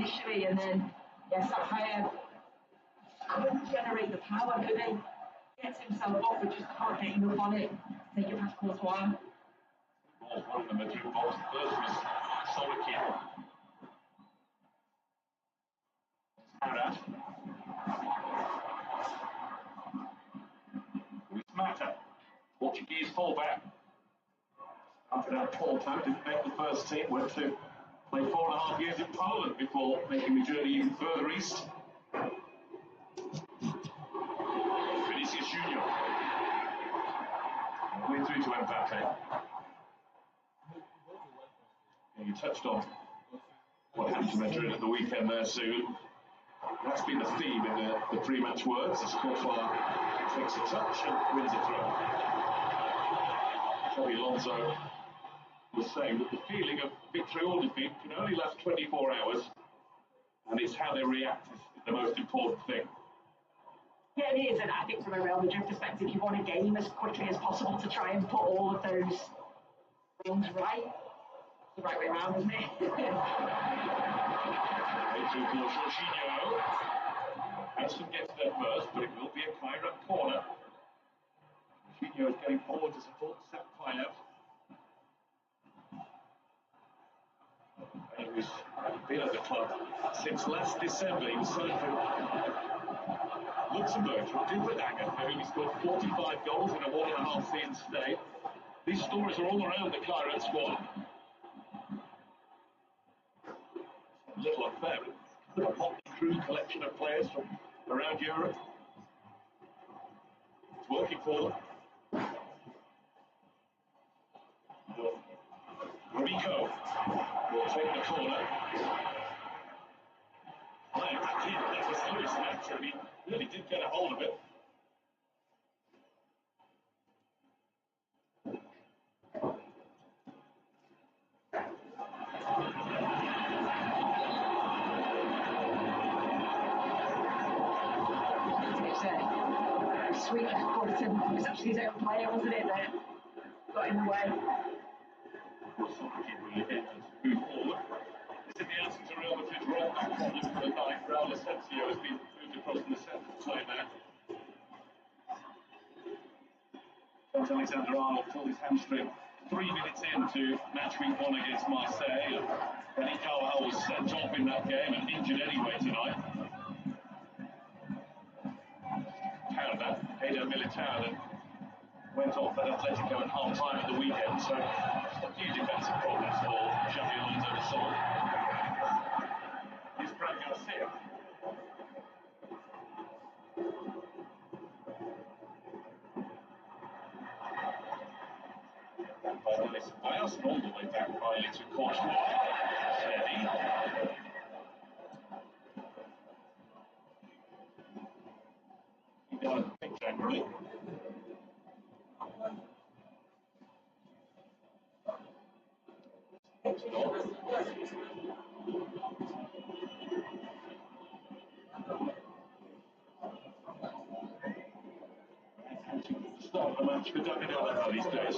initially, and then Sapphire couldn't generate the power, could he? Gets himself up, but just can't get enough on it. Take it past Courtois. Ball from the Madrid box. First was Solokin. Kairat. With Mata. Portuguese fullback. Started out Porto, didn't make the first team, went to play 4.5 years in Poland before making the journey even further east. Vinicius Junior. Way through to Mbappe. You touched on what happened to Madrid at the weekend there, Sue. That's been the theme in the pre-match words as Courtois takes a touch and wins a throw. Xabi Alonso was saying that the feeling of victory or defeat can only last 24 hours, and it's how they react is the most important thing. Yeah, it is, and I think from a Real Madrid perspective, you want a game as quickly as possible to try and put all of those things right. It's the right way around, isn't it? Jorginho. Hanson gets there first, but it will be a Kairat corner. Jorginho is getting forward to support Sapphire. He's been at the club since last December. He was signed for Luxembourg from Dubrovnik, where he scored 45 goals in a 1.5 season stay. These stories are all around the Kairat squad. A little unfair, but it's a motley crew collection of players from around Europe. It's working for them. Rico will take the corner. Back in, that was Lewis Max, and he really did get a hold of it. Sweet Fulton was actually his own player, wasn't it, that got in the way. Move forward. This is the answer to Real Madrid's rollback problem for the night. Raul Asensio has been moved across from the centre line there. Trent Alexander-Arnold pulled his hamstring 3 minutes into match week 1 against Marseille. Danny Carvajal was sent off in that game and injured anyway tonight. Eder Militao that went off at Atletico at half-time at the weekend, so a few defensive problems for Xabi Alonso to solve. Here's Fran Garcia. By Dennis Bias, and all the way back finally to Courtois. Steady. He got a big generally. Start the match for David Alaba these days.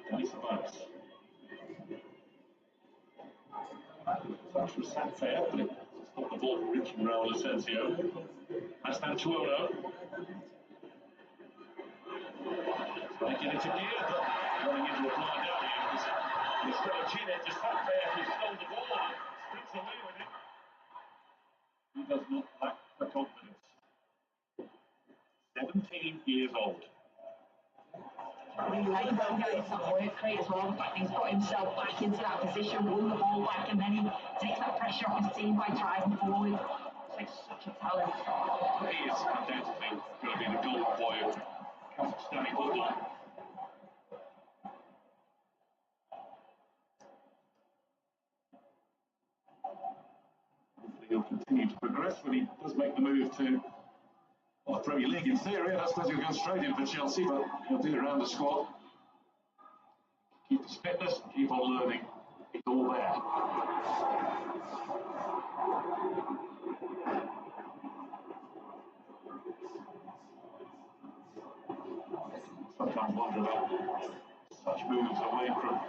Dennis Bias. Touch from Sanfair, but it's not the ball for Rich and Raul Asensio. That's Antuono. Trying to get into gear, but running into a blind alley. It's Chile to Sanfair, who stole the ball and sprints away with it. He does not lack the confidence. 17 years old. Really like that guy, it's that work rate as well, the fact that he's got himself back into that position, won the ball back, and then he takes that pressure off his team by driving forward. It's like such a talent. He is undoubtedly going to be the golden boy of Kazakhstani football. Hopefully he'll continue to progress when he does make the move to the Premier League. In theory, I suppose he'll go straight in for Chelsea, but he'll do it around the squad. Keep his fitness, keep on learning. It's all there. Sometimes wonder about such moves away from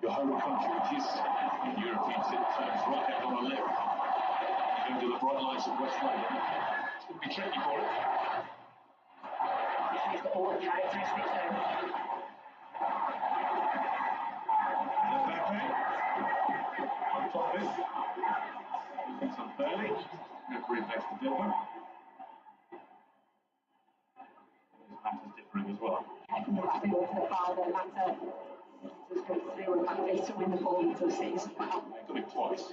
your home country, which is, in European terms, right out on a limb. You go to the bright lights of West London. It's going to be tricky for it. He's got all the characteristics there. On top of it. Using some fairly. Referee next to Dilma. Matters differing as well. From the back field to the far, the latter just goes through and back face to win the ball into the six. They got it twice.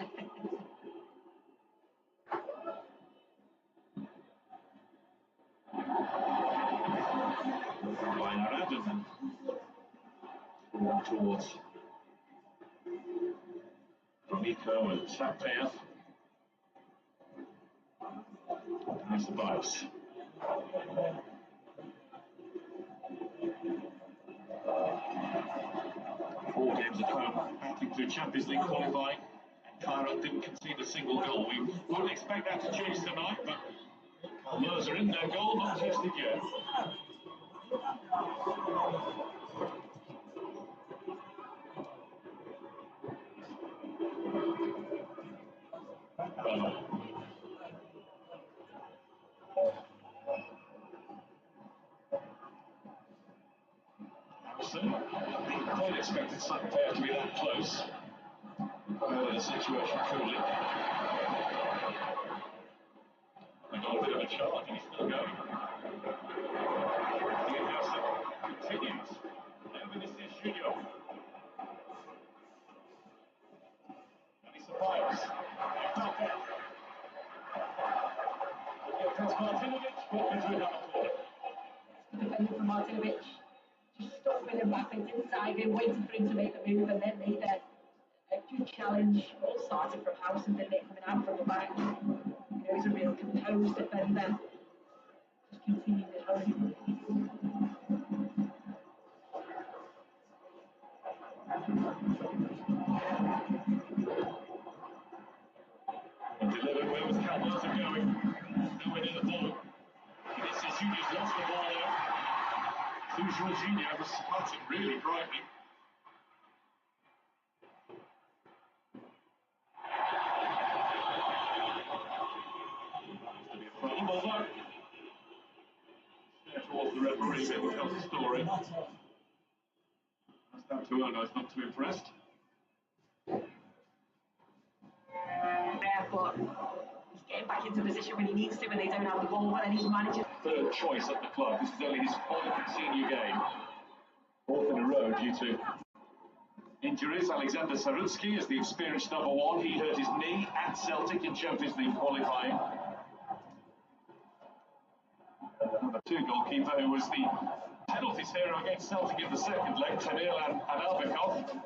Line around and then walk towards Romiko and Sapea. There's the bias. 4 games at home, acting through Champions League qualifying, and Kairat didn't concede a single goal. We wouldn't expect that to change tonight, but Almaty are in their goal, not tested yet. Quite expected Sutton Fair to be that close. The situation coolly. They got a bit of a charge and he's still going. The Newcastle continues. And this is Junior. And he survives. Across Martinovic, walk into another corner. Defender from Martinovic. Just stood with him back inside him, waiting for him to make the move, and then made a good challenge. All started from House and then coming out from the back. You know, he's a real composed defender. Just continued it home. Delivered. Where was Almaty going? Nowhere near the ball. This is Junior's lost the ball there. Junior was spotted really brightly. Used to be a problem, although stare towards the referee, but tells the story. That's down to Ono, is not too impressed. Yeah, but he's getting back into position when he needs to when they don't have the ball, but then he's managing. Third choice at the club. This is only his 4th senior game. 4th in a row due to injuries. Alexander Sarutsky is the experienced number 1. He hurt his knee at Celtic in Champions League qualifying. Number 2 goalkeeper, who was the penalties hero against Celtic in the second leg, Tanil and Albekov.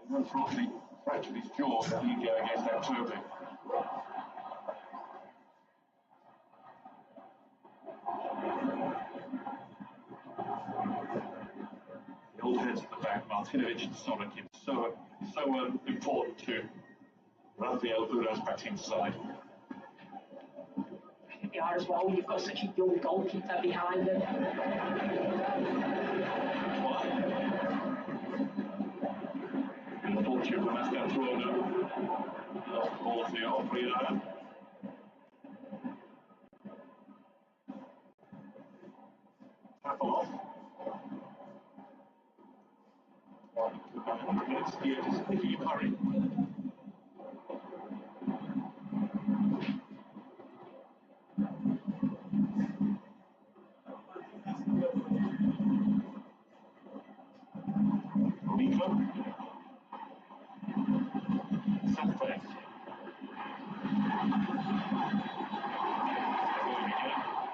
Unfortunately, fractured his jaw in the league against October. The old heads at the back, Martinovic and Sorokin, so important to Rafael Ura's batting side. They are as well when you've got such a young goalkeeper behind them. Unfortunate for Mascan Trono. Lost the ball to Opriara. Tackle off. Here is Philippe Murray. Nico. Sanchez.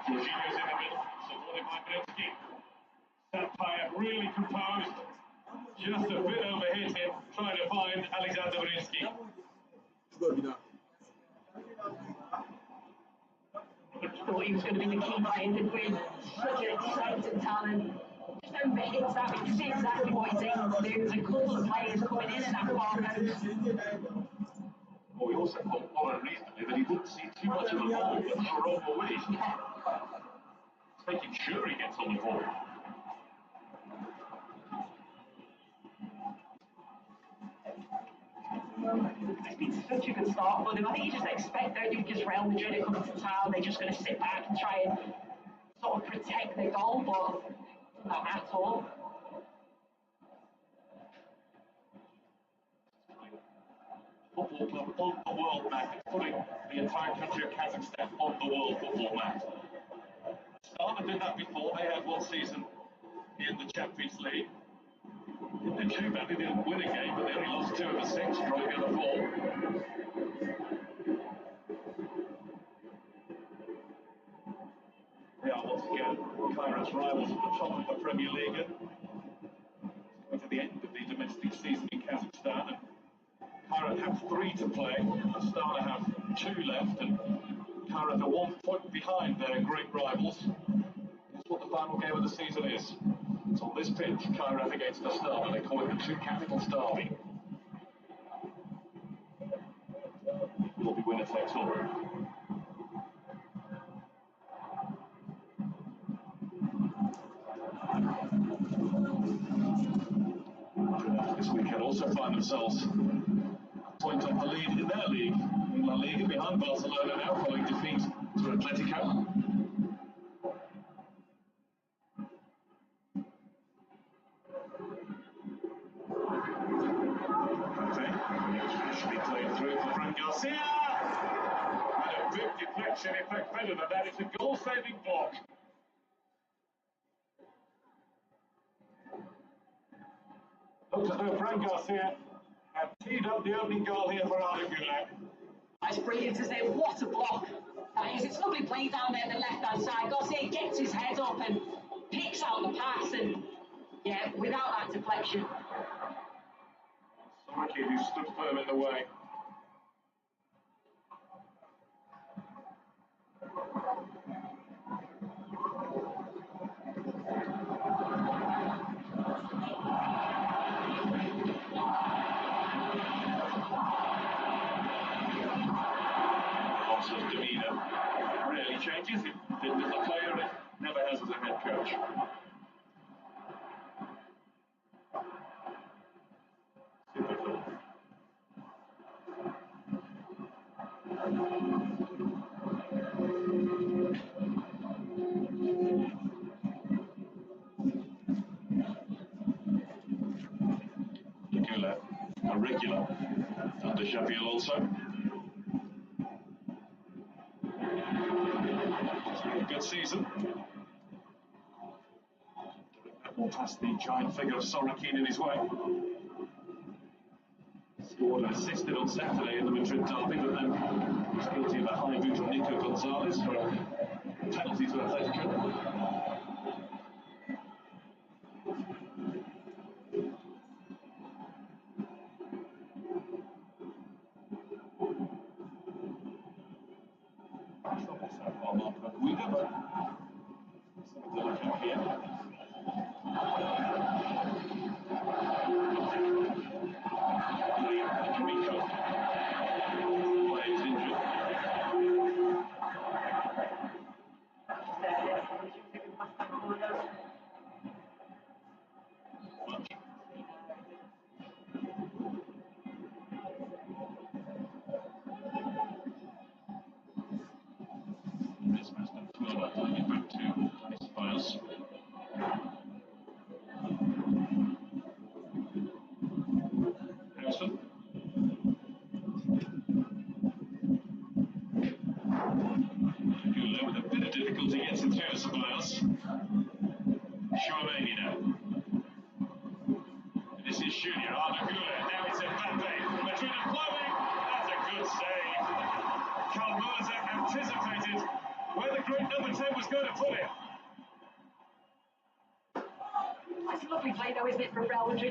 Jorginho's in the middle, supported by Brzezinski. Sampaio really composed. Just a bit overhit him, trying to find Alexander Brzezinski. Thought he was going to be the keeper in the grid. Such an exciting talent. Just overhits that. You can see exactly what he's able to do. There's a couple of players coming in and that far post. Well, we also thought, not unreasonably, that he wouldn't see too much of the ball, but the wrong way. Making sure he gets on the ball. It's been such a good start for them. I think you just expect, don't you, just Real Madrid are coming to town, they're just going to sit back and try and sort of protect the goal, but not at all. Football club on the world map. It's putting the entire country of Kazakhstan on the world football map. Astana did that before. They had one season in the Champions League. They came back, they didn't win a game, but they only lost 2 of the 6, probably the other 4. They are once again Kairat's rivals at the top of the Premier League. Coming to the end of the domestic season in Kazakhstan. And Kairat have 3 to play, Astana have 2 left, and Kairat are 1 point behind their great rivals. Guess what the final game of the season is? It's on this pitch, Kairat against Astana. They call it the 2 capitals derby. It will be winner takes all. This weekend also find themselves a point off the lead in their league. In La Liga, behind Barcelona now, following defeat to Atletico. Should be played through for Fran Garcia. And a big deflection, in fact, better than that. It's a goal-saving block. Looks as though Fran Garcia had teed up the opening goal here for Almaty. That's brilliant, isn't it? What a block that is. It's lovely play down there on the left-hand side. Garcia gets his head up and picks out the pass, and yeah, without that deflection. Soraki, who stood firm in the way. Lots of demeanour rarely changes. It didn't as a player, it never has as a head coach. Typical. Gula, a regular under Xabi Alonso. Good season. More past the giant figure of Sorokin in his way. Scored and assisted on Saturday in the Madrid derby, but then was guilty of a high boot on Nico Gonzalez for a penalty to Atletico.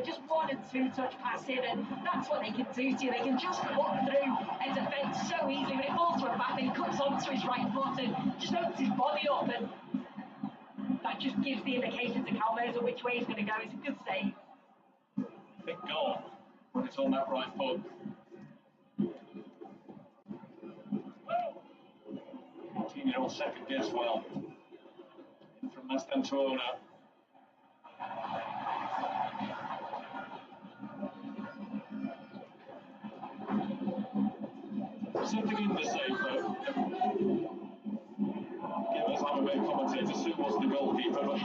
Just 1 and 2 touch passing, and that's what they can do to you. They can just walk through a defence so easily. When it falls to Mbappe, he cuts onto his right foot and just opens his body up, and that just gives the indication to Calmeza which way he's going to go. It's a good save. Big goal when it's on that right foot. 14-year-old second guess well. From Mastantuola. Something in the safe, though. Give us, I'm a bit commentator, Sue was the goalkeeper, but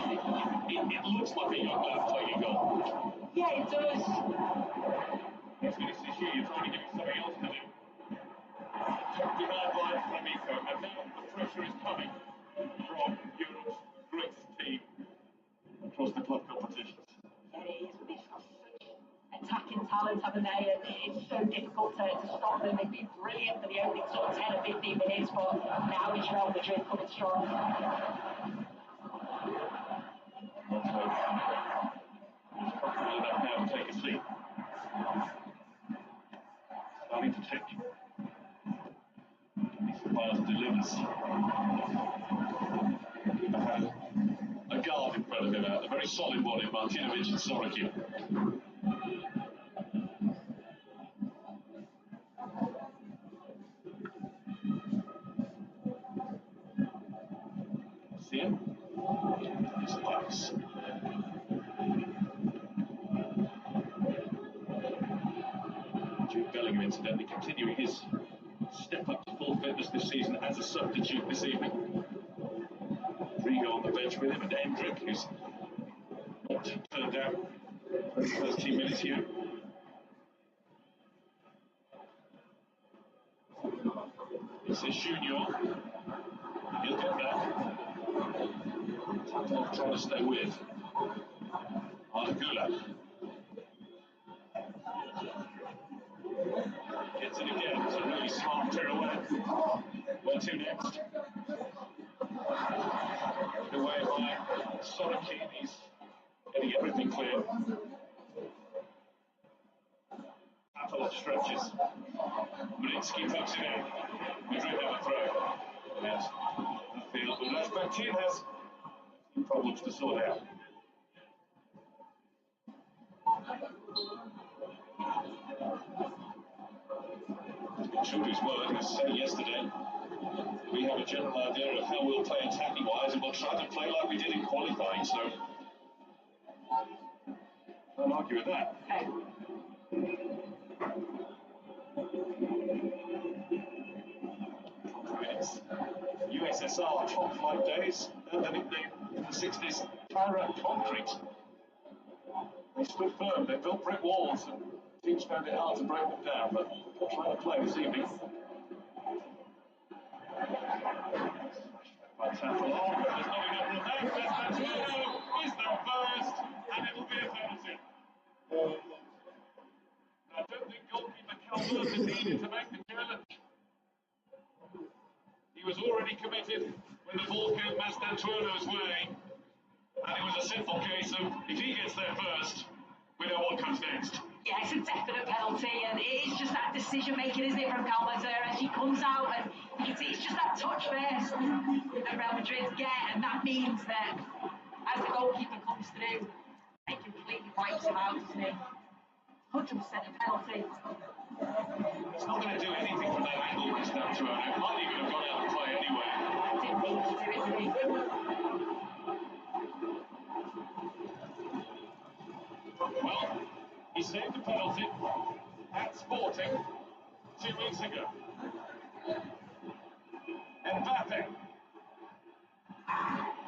it looks like a young lad playing a goal. Yeah, it does. Yes, this is you, you're trying to give him something else to do. Behind line from Eco, and now the pressure is coming from Europe's greatest team across the club competitions. Yeah, it is. They've got such attacking talent, haven't they? And it's so difficult to stop them. They've been brilliant for the opening sort of 10 or 15 minutes, but now it's Real Madrid coming strong. He's comfortable enough now to take a seat. Starting to check. This pass delivers. Keeper had a guard in front of him, a very solid one in Martinovic and Sorokin. See him? Spikes. Jude Bellingham, incidentally, continuing his step up to full fitness this season as a substitute this evening. Rigo on the bench with him, and Hendrick, who's not turned out for his first 2 minutes here. This is Junior. He'll get that. Tatarov trying to stay with Arnagula. Gets it again. It's a really smart pirouette. Where to next? Away by Sorokin. He's getting everything clear. Tatarov stretches. Britsky puts it in. Madrid have a throw. Yes. Field, but Rasputin has problems to sort out. Should as well, as I said yesterday, we have a general idea of how we'll play attacking wise, and we'll try to play like we did in qualifying, so I'll argue with that. It's USSR top flight days, and the nickname in the 60s, Kairat concrete. They stood firm, they built brick walls, and teams found it hard to break them down, but they'll try to play this evening. By Tatarov, there's not enough room there. Rasputin is there first, and it'll be a penalty. I don't think goalkeeper Kairat is needed to make the challenge. He was already committed when the ball came Mastantuono's way, and it was a simple case of if he gets there first, we know what comes next. Yeah, it's a definite penalty, and it's just that decision making, isn't it, from Calmazer as he comes out, and you can see it's just that touch first that Real Madrid get, and that means that as the goalkeeper comes through, it completely wipes him out, doesn't it? 100% a penalty. It's not going to do anything from that angle, Mastantuono. It might even have gone out of play anyway. I didn't mean to do it, did he? Well, he saved the penalty at Sporting 2 weeks ago. Mbappe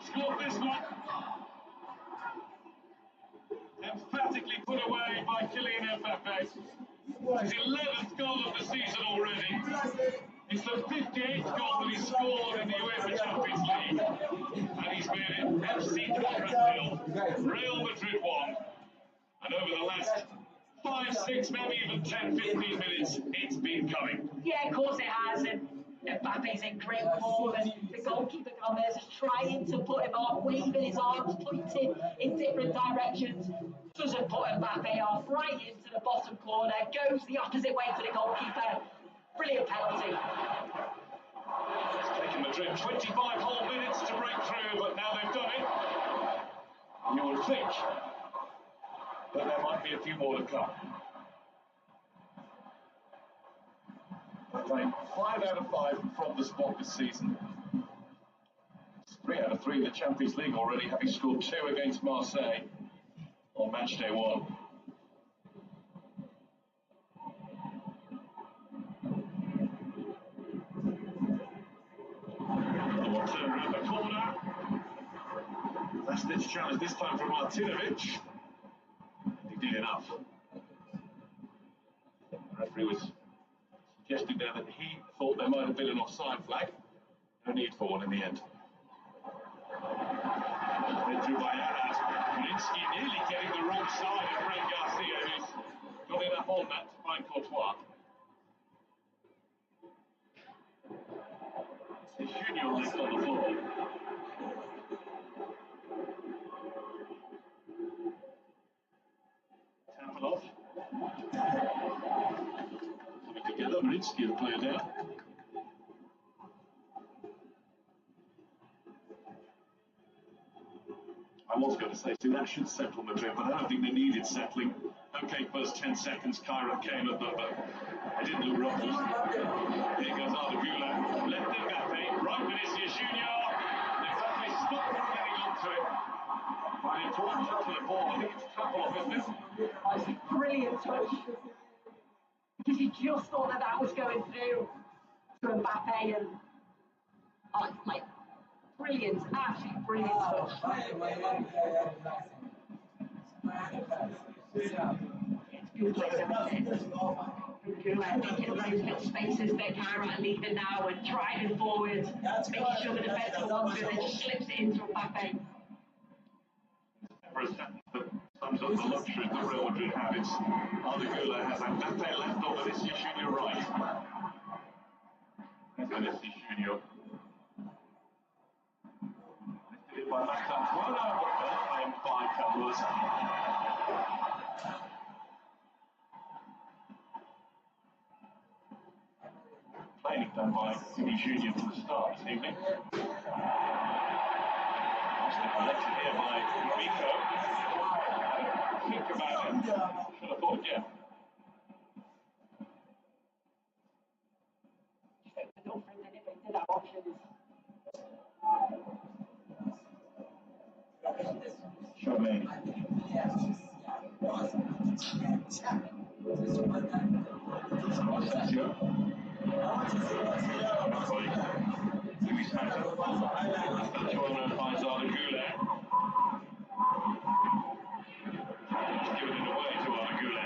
scored this one. Emphatically put away by Kylian Mbappe. His 11th goal of the season already. It's the 58th goal that he's scored in the UEFA Champions League. And he's made it FC Madrid 0, Real Madrid 1. And over the last 5, 6, maybe even 10, 15 minutes, it's been coming. Yeah, of course it has. And Mbappe's in great form, and the goalkeeper Gomez is trying to put him off, waving his arms, pointing in different directions. Doesn't put Mbappe off, right into the bottom corner, goes the opposite way to the goalkeeper. Brilliant penalty. It's taken Madrid 25 whole minutes to break through, but now they've done it. You would think that there might be a few more to come. They're playing 5 out of 5 from the spot this season. It's 3 out of 3 in the Champions League already, having scored 2 against Marseille on match day 1. Ditch challenge this time from Martinovic. He did enough. The referee was suggesting there that he thought there might have been an offside flag. No need for one in the end. Read through by Kairat. Kolinsky nearly getting the wrong side of Fran Garcia, who's got enough on that to find Courtois. It's Junior left on the floor. Tapanov. Coming together, Marinsky will play it down. I was going to say, see, that should settle Madrid, but I don't think they needed settling. Okay, first 10 seconds, Kairat came at them, but they didn't look ruffled. Here goes Ardagula, left Mbappe, right Vinicius Junior. Mbappe stopped from getting onto it. An important touch of the ball, I think it's Tapanov, isn't it? Oh, it's a brilliant touch. Because he just thought that that was going through to Mbappe, and oh, it's like brilliant, absolutely brilliant touch. It's good like Gula making those little spaces that Kairat are leaving now and driving forward, making sure the defender wants it, and then just slips it into Mbappe. For a second, that sums up the luxury that Real Madrid have. It's Ardagula has Mbappe left on Vinicius Junior right. There's Vinicius Junior. Lifted it by Max Antoine, but by Carlos. Playing done by Vinicius Junior from the start this evening. Collected here by Rico. Think about it. Should have thought again. The door for him, then if they did have options. Charmaine. Sergio. Luis Mata. Antoine finds Ardagula. Just giving it away to Ardagula.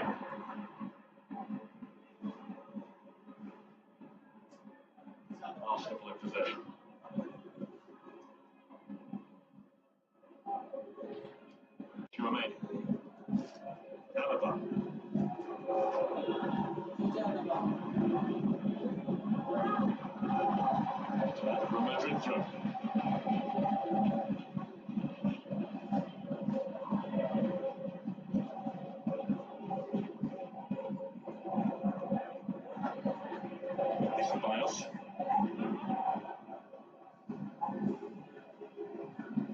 Arsenal in possession. Charmaine. Alaba. From Madrid through. This is Bios.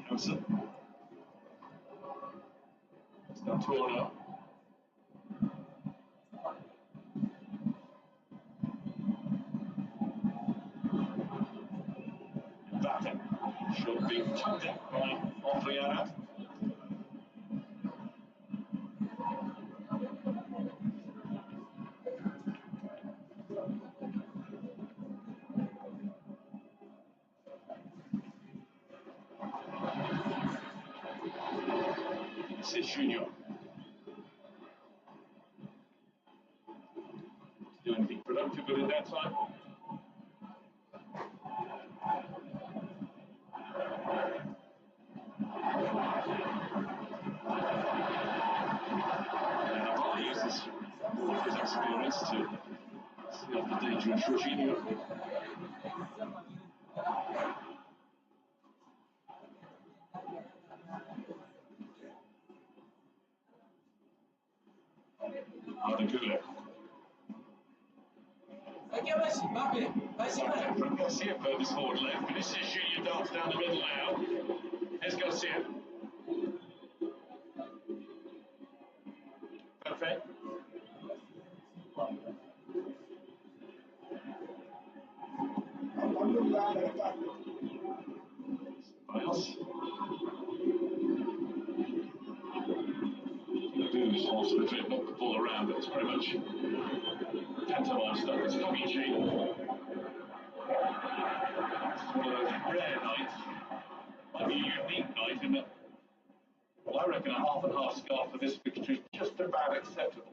Hansen. Santoro. Mbappe. Should be tugged in by Kairat. This is Junior. Do anything productive with it that time? And uses his experience to see off the dangerous Jorginho. Ardagula. From Garcia furthest forward left. Vinicius Junior darts down the middle now. Here's Garcia. Perfect. Bios. Who's also the trip, knocked the ball around, but it's very much pantomime stuff. It's Tomichi. It's one of those rare nights, might be a unique night in that I reckon a half and half scarf for this fixture is just about acceptable.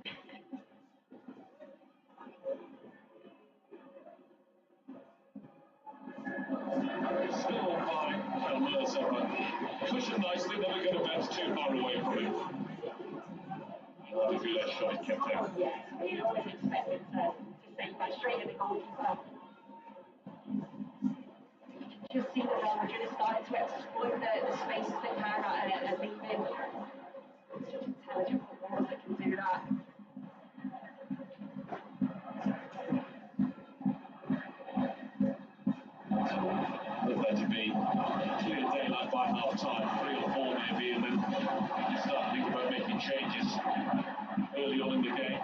Still by Almaty, but cushioned nicely, never going to bounce too far away from him. I'll have a less shot kept out. Yeah, you always expect it to sink that straight in the goalkeeper. You just see that Real Madrid is starting to exploit the spaces that Kairat are leaving. It's just intelligent footballers that can do that. Look there to be clear daylight by half time, 3 or 4 maybe, and then you start to think about making changes early on in the game.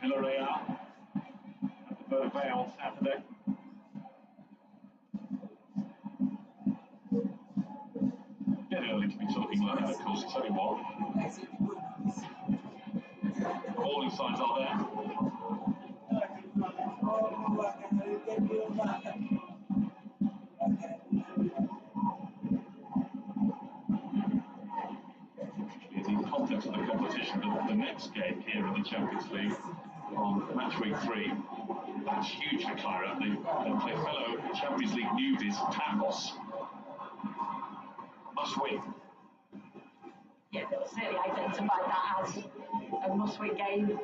Villarreal at the Bernabeu on Saturday. Bit early to be talking like that, of course, it's only one. Warning signs are there. In the context of the competition, the next game here in the Champions League on match week 3, that's huge for Kairat. They play fellow Champions League newbies, Pamos. Must win. Yeah, they'll certainly identify that as a must-win game. There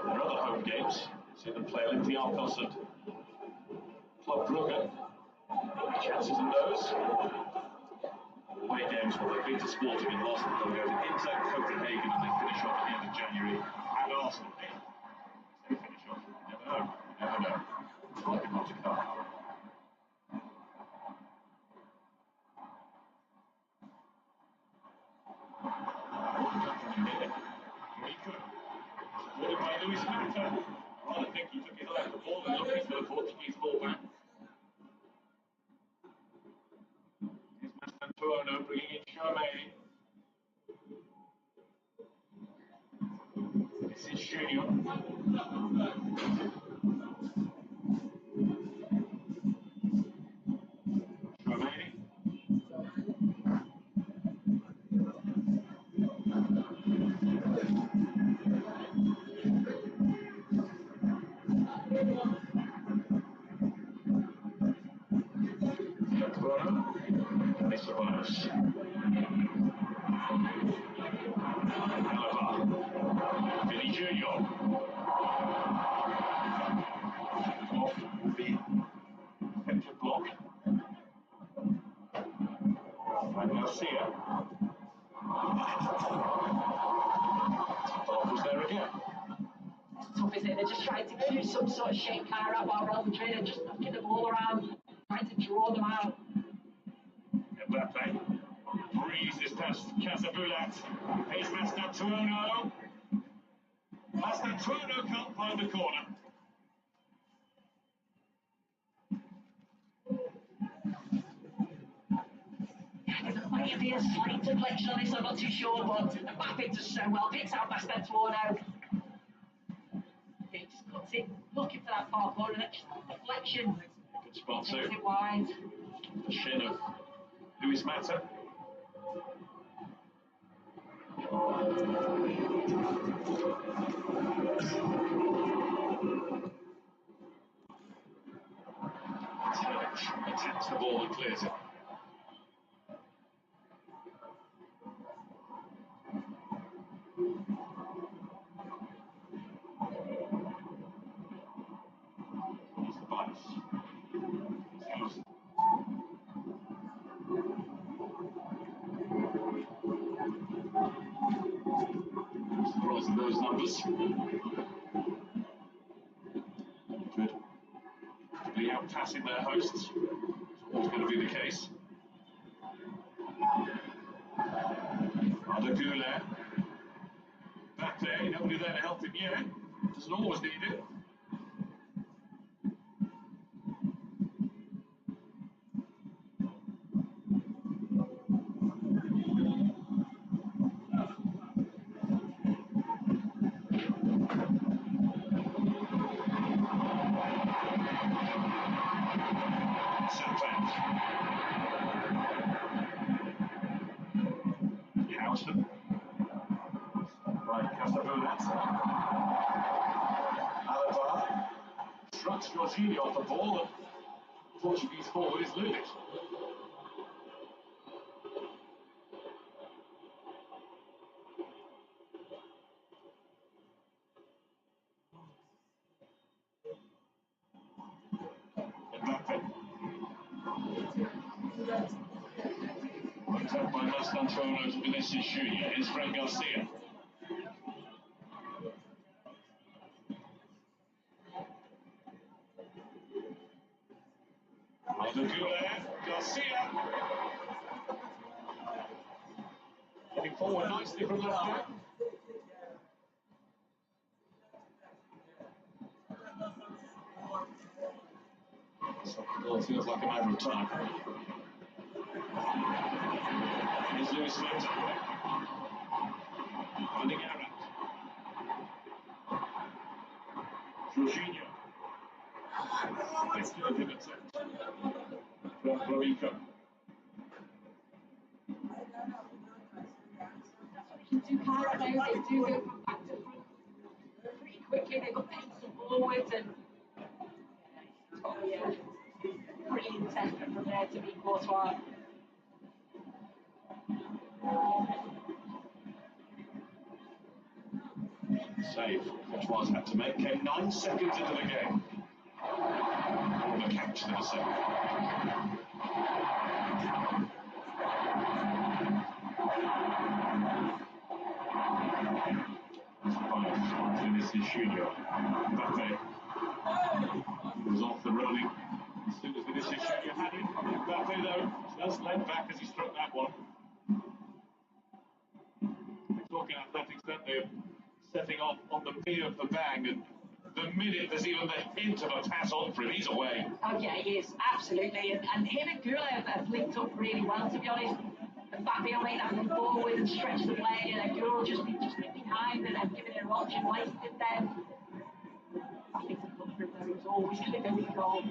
are other home games. See them play Olympiacos and Club Brugge. Big chances in those. Away games where they beat a Sporting in last week. They'll go to Inter Copenhagen and they finish off at the end of January at Arsenal. They finish off. You never know. You never know. It's likely not to come. Supported by Luis Mata. I think he took his eye off the ball and looking for the Portuguese fullback. Here's Massantuono bringing in Charmaine. This is Junior. Charmaine. Survives. Alaba. Vinny Junior. Off the defensive block. And Garcia. Ball was there again. It's tough, isn't it? They're just trying to keep some sort of shape Kairat while Real Madrid are just knocking the ball around, trying to draw them out. Mbappe breezes this past Casabulat. Here's Massantuono. Massantuono can't find the corner. There might be a slight deflection on this, I'm not too sure, but Mbappe does so well. Picks out Massantuono. He just cuts it, looking for that far corner, deflection. Good spot too. Takes it wide. The shin of Luis Mata. Attacks the ball and clears it. Here's the bites. Here's surprising those numbers. Good. Be out passing their hosts. It's always going to be the case. Arda Güler. Back there, nobody there to help him yet. Doesn't always need it. Jorginho off the ball, and Portuguese forward is Lulic. Worked out by Los Antonio to Vinicius Junior. Here's Fran Garcia. Garcia. Getting forward nicely from left back. Well, it feels like a matter of time. Here's Luis Mata. Finding Kairat. Jorginho. Let's go give it from Florico. Do Kairat now, they do go from back to front pretty quickly. They've got pace forwards and it's got to be a pretty intense from there to be Courtois. Save Courtois had to make. Came 9 seconds into the game. More of a catch than a save. Vinicius Junior. Mbappe was off the rolling as soon as Vinicius Junior had it. Mbappe though just led back as he struck that one. They're talking athletics, don't they? Setting off on the knee of the bang, and the minute there's even the hint of a pass on for him, he's away. Oh yeah, he is, absolutely. And him and Gula have linked up really well, to be honest. Mbappe will make that run forward and stretch the play, and Gula will just be behind and giving it a watch and wasted them. I think the culprit there was always going to go with the goal.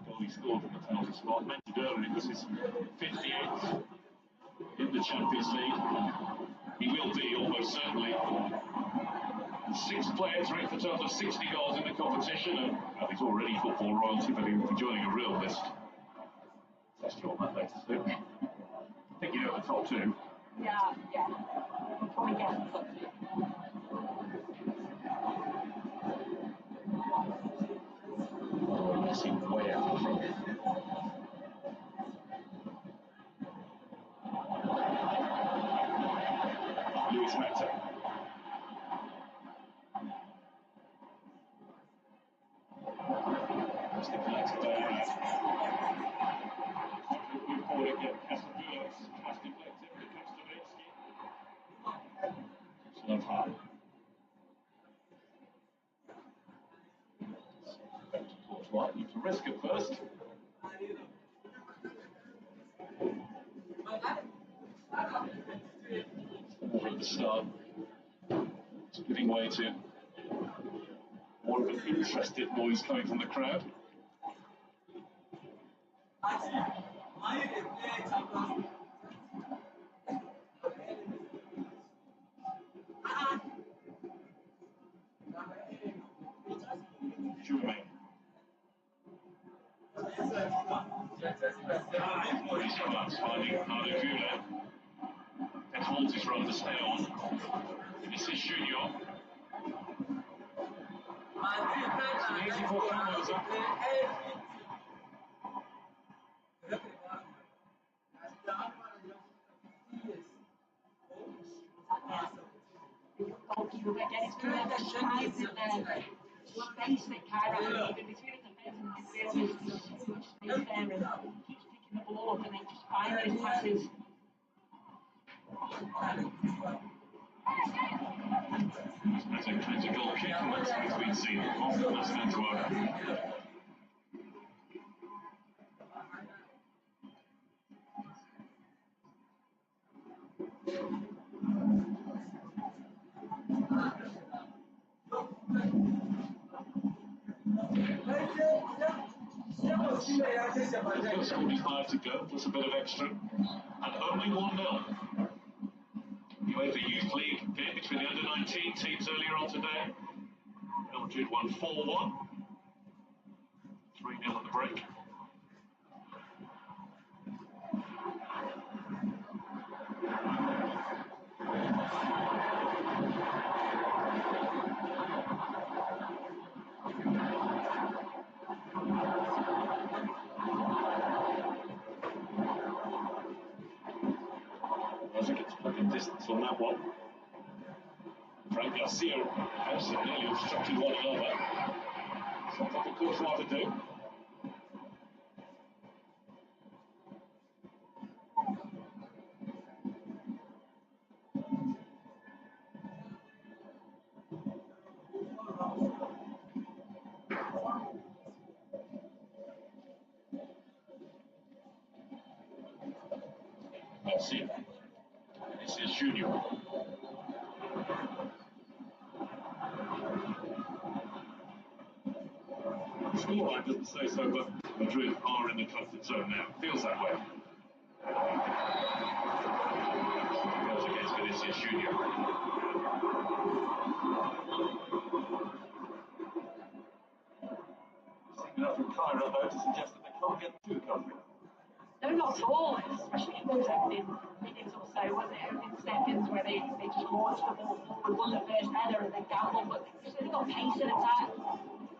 Goal he scored from the penalty spot. Mentioned earlier, it was his 58th in the Champions League. He will be, almost certainly, the 6th player to reach the total of 60 goals in the competition, and well, he's already football royalty, but he'll be joining a real list. Test you on that later, Sue. I think you know the top 2. Yeah. I'll probably guess the top 2. Oh, missing way out from him. Luis Mata. Just deflected by good forward again. Castadulas. Pass deflected. It comes to Levski. Keeps love high. Back to Courtois. Need to risk it first. Over at the start. It's giving way to more of an interested noise coming from the crowd. Jume. He's collapsed, finding Arda and holds his run to stay on. Vinicius Junior. It's an easy ball from Moza. Goalkeeper again, it's good at the size and the space that Kairat is leaving between the defence and midfield. There's so much space there, and he keeps picking the ball up and then just finding his passes. That's a critical kick from that between seen off the last Antoine. First 45 to go, plus a bit of extra, and only 1-0. UEFA Youth League game between the under-19 teams earlier on today. Real Madrid won 4-1. 3-0 at the break. Rosa gets put in distance on that one. Frank Garcia has nearly obstructed one another. Something for Courtois to do. Garcia. This is Junior. The scoreline doesn't say so, but Madrid are in the comfort zone now. Feels that way. Goes against Vinicius Junior. Seeing enough from Kairat though to suggest that they can't get too comfy. No, not at all, especially in those opening minutes or so, wasn't it? Opening seconds where they just launched the ball forward, won the first header and then gambled, but they've got pace in attack,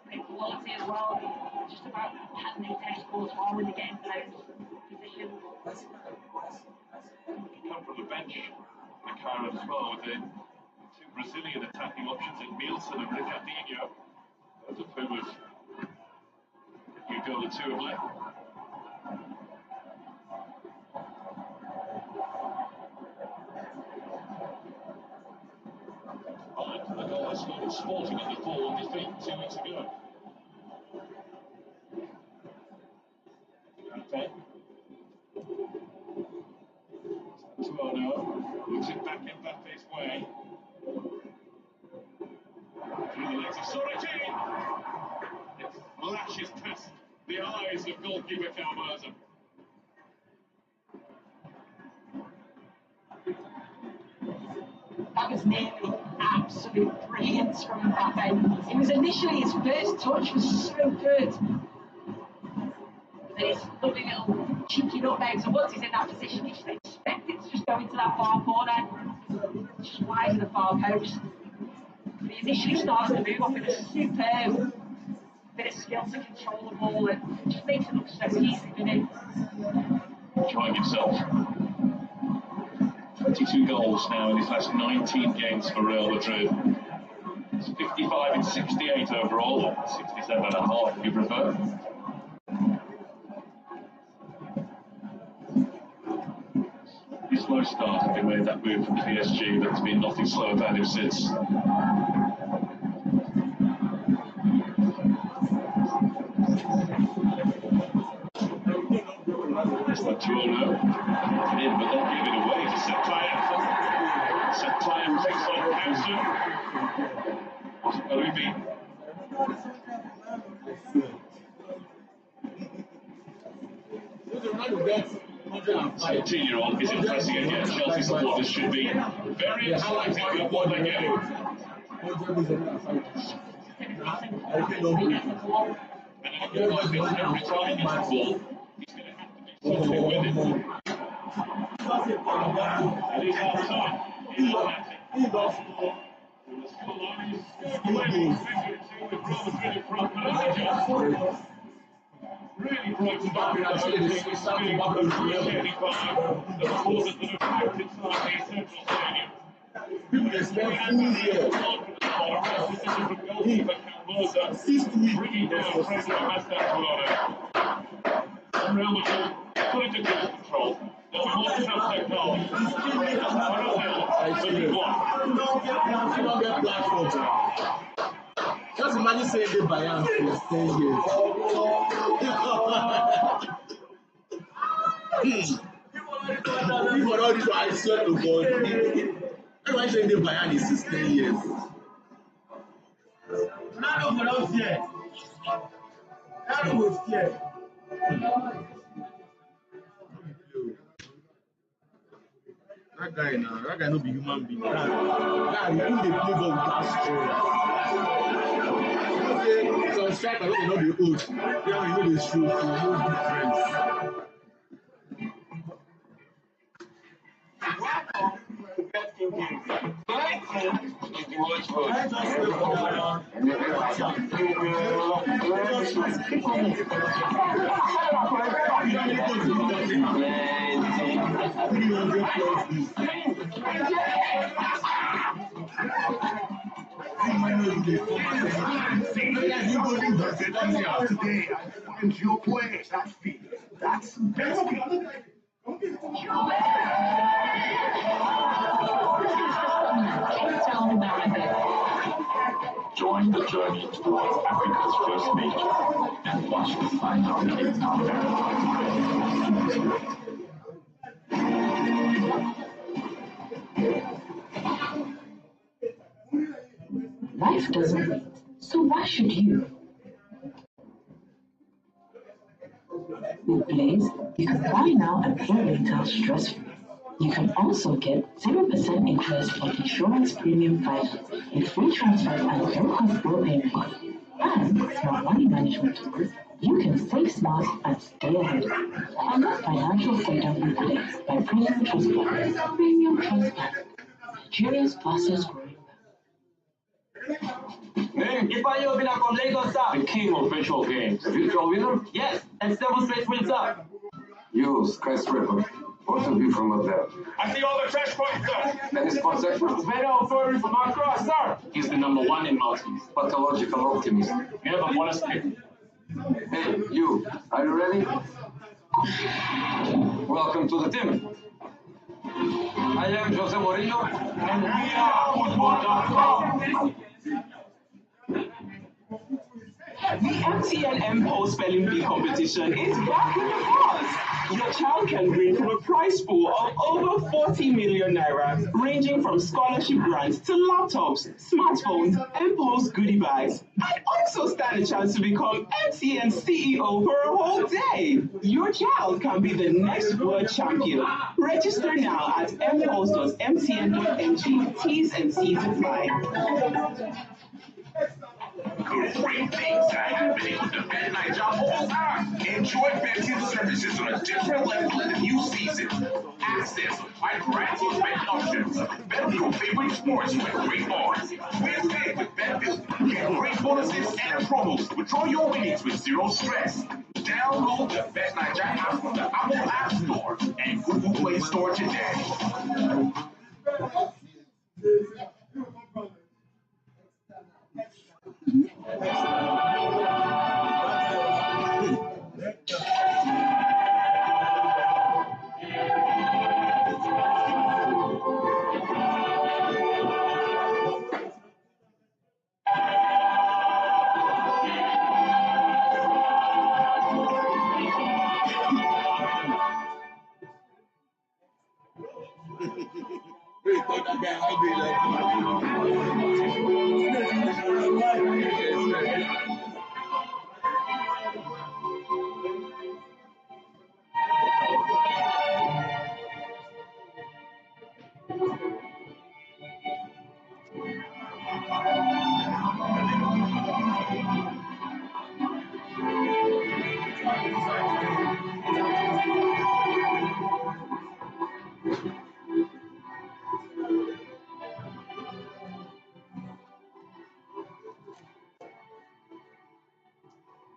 great quality as well. It's just about can they test Courtois when they get into those positions. They come from the bench, the Kairat as well, with the two Brazilian attacking options in Nielsen and Ricardinho, both of whom have a goal or two have left. The goal they scored at Sporting in the 4-1 defeat 2 weeks ago. Okay. 2-0. Looks it back Mbappe's way. Through the legs of Sorrenti. It flashes past the eyes of goalkeeper Calmerza. That was nearly absolute brilliance from Mbappe. It was initially his first touch was so good. Then his lovely little cheeky nutmeg. So once he's in that position, you just expect it to just go into that far corner, just wide of the far post. But he initially starts to move off with a superb bit of skill to control the ball and just makes it look so easy, doesn't it? Enjoying himself. 22 goals now in his last 19 games for Real Madrid. It's 55 in 68 overall, or 67 and a half if you prefer. His slow start having made that move from PSG, but there's been nothing slow about him since. It's like 2-0. In, but not give it away to Santaya. Santaya takes on Hansen. Arubi. 17-year-old is impressing again. Chelsea supporters should be very excited with what they're getting. And in a game like this, every time he gets the ball, he's going to have to do something with it. It is half-time. He's Almaty. The scoreline is away with 52 with Real Madrid in front, but only just. Really frightened by the appreciating by the supporters that have packed inside the Central Stadium. People they spend full year. Bringing down pressure has that and Real Madrid put it into control. They'll be more self-take goal. You don't get platforms. Just imagine saying the Bayern for 10 years. People all this, I swear to God. Everybody saying the Bayern is 16 years. None of us here. None of us here. That guy no be human being. That guy, he play ball with that strong. Okay, some striker when they know the old. Yeah, you know the shoe, no difference. Today, I find your way. That's best. Join the journey towards Africa's first major and watch the final Cape Town Life doesn't wait, so why should you? With Blaze, you can buy now and pay later stress-free. You can also get 0% interest on insurance premium finance with free transfers and low-cost bill payment. And smart money management tools, you can save smart and stay ahead. Unlock financial freedom with Blaze by Premium Trust Bank. Premium Trust Bank, Nigeria's fastest growing. Name? Ifanyo Obina from Lagos, sir. the king of virtual games. A virtual winner? Yes, and 7 straight wins, sir. You, skyscraper. What have you from up there? I see all the trash points, sir. That is Project Better furry from across, sir. He's the #1 in Maltese. Pathological optimist. You never want to stick. Hey, you. Are you ready? Welcome to the team. I am Jose Mourinho. And we are football.com. The MTN M-Pulse Spelling Bee competition is back in the cause. Your child can win from a prize pool of over 40 million naira, ranging from scholarship grants to laptops, smartphones, M-Pulse goodie bags, and also stand a chance to become MTN CEO for a whole day. Your child can be the next world champion. Register now at mpulse.mtn.ng. T's and C's apply. Great things are happening with the Bet Night all the time. Enjoy betting services on a different level in the new season. Access wide variety of betting options. Bet on your favorite sports with great odds. Win big with BetBuilder. Get great bonuses and promos. Withdraw your winnings with zero stress. Download the Bet Night app from the Apple App Store and Google Play Store today.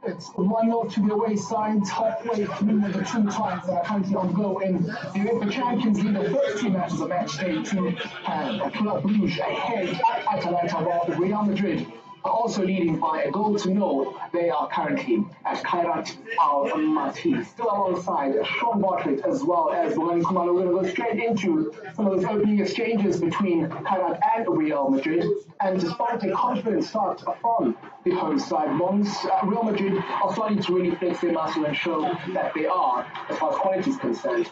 It's 1-0 to the away side, halfway through the two times that are currently ongoing. The Champions League, the first two matches of match day 2, and Club Brugge ahead at Atalanta, while Real Madrid are also leading by a goal to nil. They are currently at Kairat Almaty. Still alongside Sean Bartlett as well as Bongani Kumalo. We're going to go straight into some of those opening exchanges between Kairat and Real Madrid. And despite a confident start from the host side, Real Madrid are starting to really flex their muscle and show that they are, as far as quality is concerned,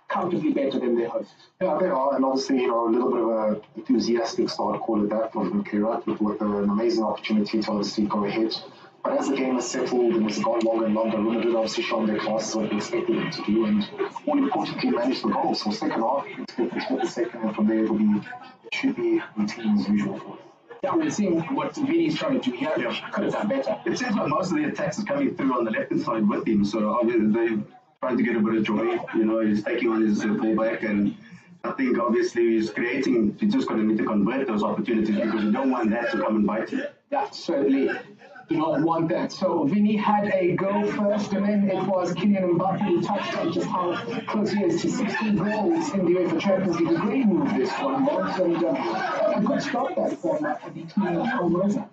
comfortably better than their hosts. Yeah, they are, and obviously, a little bit of an enthusiastic start, call it that, from Kairat, with an amazing opportunity to obviously go ahead. But as the game has settled and has gone longer and longer, Real Madrid obviously shown their class, what they expected them to do, and more importantly, managed the goals. So second half, expect the second, and from there, it should be routine as usual for us. Yeah, we're seeing what Vini's trying to do here. Yeah. Could have done better. It seems like most of the attacks are coming through on the left-hand side with him, so obviously they're trying to get a bit of joy. You know, he's taking on his fullback, and I think obviously he's just going to need to convert those opportunities because you don't want that to come and bite you. Yeah, certainly. Do not want that. So Vini had a go first, and then it was Kylian Mbappe who touched on just how close he is to 16 goals in the UEFA Champions League. A great move this one was, and a good start that for the team from Rosa.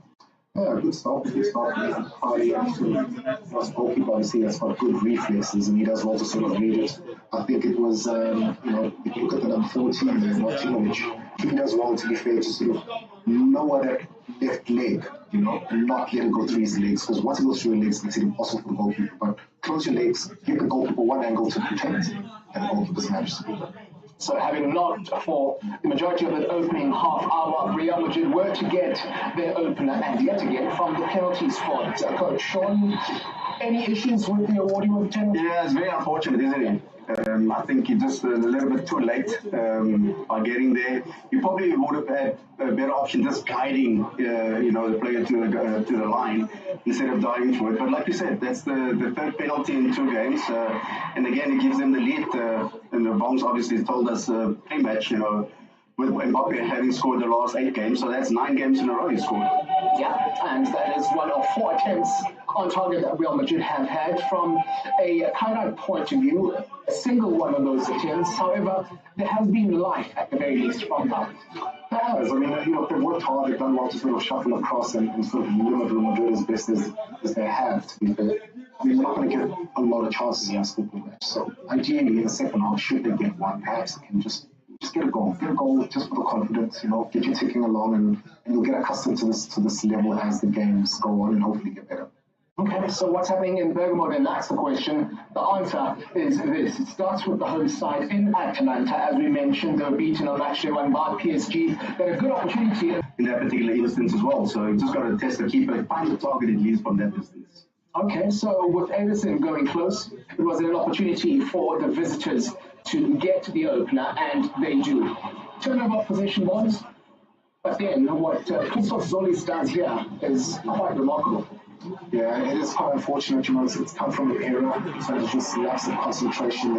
Yeah, good start. Highly was goalkeeper, obviously, has got good reflexes, and he does well to sort of read it. I think it was, if you look at the number 14 there, Martinovic, he does well, to be fair, to sort of lower that left leg, and not let it go through his legs, because once it goes through your legs, it's impossible for the goalkeeper. But close your legs, give the goalkeeper one angle to protect, and the goalkeeper's managed to do that. So having not for the majority of the opening half hour, Real Madrid were to get their opener, and yet again from the penalty spot. Coach Sean, any issues with the awarding of the penalty? Yeah, it's very unfortunate, isn't it? I think he just a little bit too late by getting there. You probably would have had a better option just guiding, the player to the line instead of diving for it. But like you said, that's the third penalty in 2 games, and again it gives them the lead. And the Bongs obviously told us pre-match, with Mbappe having scored the last 8 games, so that's 9 games in a row he scored. Yeah, and that is one of 4 attempts on target that Real Madrid have had. From a Kairat point of view, a single one of those attempts. However, there has been life at the very least from them. There has. I mean, they've worked hard, they've done well to sort of shuffle across and sort of limit Real Madrid as best as they have, to be fair. I mean, we're not going to get a lot of chances in this football match. So ideally, in the second half, should they get one, perhaps they can just get a goal. Get a goal just for the confidence, get you ticking along, and you'll get accustomed to this level as the games go on and hopefully get better. Okay, so what's happening in Bergamo then? That's the question. The answer is this. It starts with the home side in Atalanta. As we mentioned, they were beaten on match day 1 by PSG. They had a good opportunity in that particular instance as well. So you just got to test the keeper, find the target at least from that distance. Okay, so with Ederson going close, it was an opportunity for the visitors to get the opener, and they do. Turnover of possession was, but then what Christoph Zolis does here is quite remarkable. Yeah, it is quite unfortunate, it's come from an era, so there's just lapse of concentration there.